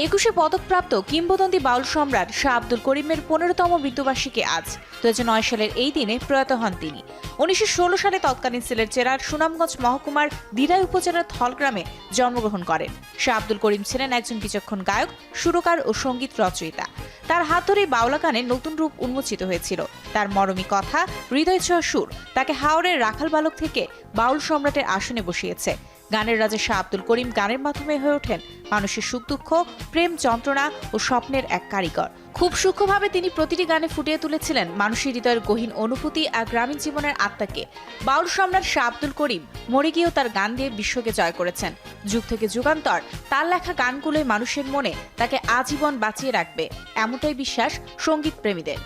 একুশে পদকপ্রাপ্ত কিংবদন্তি বাউল সম্রাট শাহ আব্দুল করিমের 15তম মৃত্যুবার্ষিকী আজ। 2009 সালের এই দিনে প্রয়াত হন তিনি। 1916 সালে তৎকালীন সিলেট জেলার সুনামগঞ্জ মহকুমার দিরাই উপজেলার থলগ্রামে জন্মগ্রহণ করেন। শাহ আব্দুল করিম ছিলেন একজন বিচক্ষণ গায়ক, সুরকার ও সঙ্গীত রচয়িতা। তার হাত ধরেই বাউলা গানের নতুন রূপ উন্মোচিত হয়েছিল। তার মরমী কথা, হৃদয় ছোঁয়া সুর তাকে হাওরের রাখাল বালক থেকে বাউল সম্রাটের আসনে বসিয়েছে। গানের রাজা শাহ আব্দুল করিম গানের মাধ্যমে হয়ে ওঠেন মানুষের সুখ দুঃখ, প্রেম যন্ত্রণা ও স্বপ্নের এক কারিগর। খুব সূক্ষ্মভাবে তিনি প্রতিটি গানে ফুটিয়ে তুলেছিলেন মানুষের হৃদয়ের গহীন অনুভূতি আর গ্রামীণ জীবনের আত্মাকে। বাউল সম্রাট শাহ আব্দুল করিম মরে গিয়েও তার গান দিয়ে বিশ্বকে জয় করেছেন। যুগ থেকে যুগান্তর তার লেখা গানগুলোই মানুষের মনে তাকে আজীবন বাঁচিয়ে রাখবে, এমনটাই বিশ্বাস সঙ্গীত প্রেমীদের।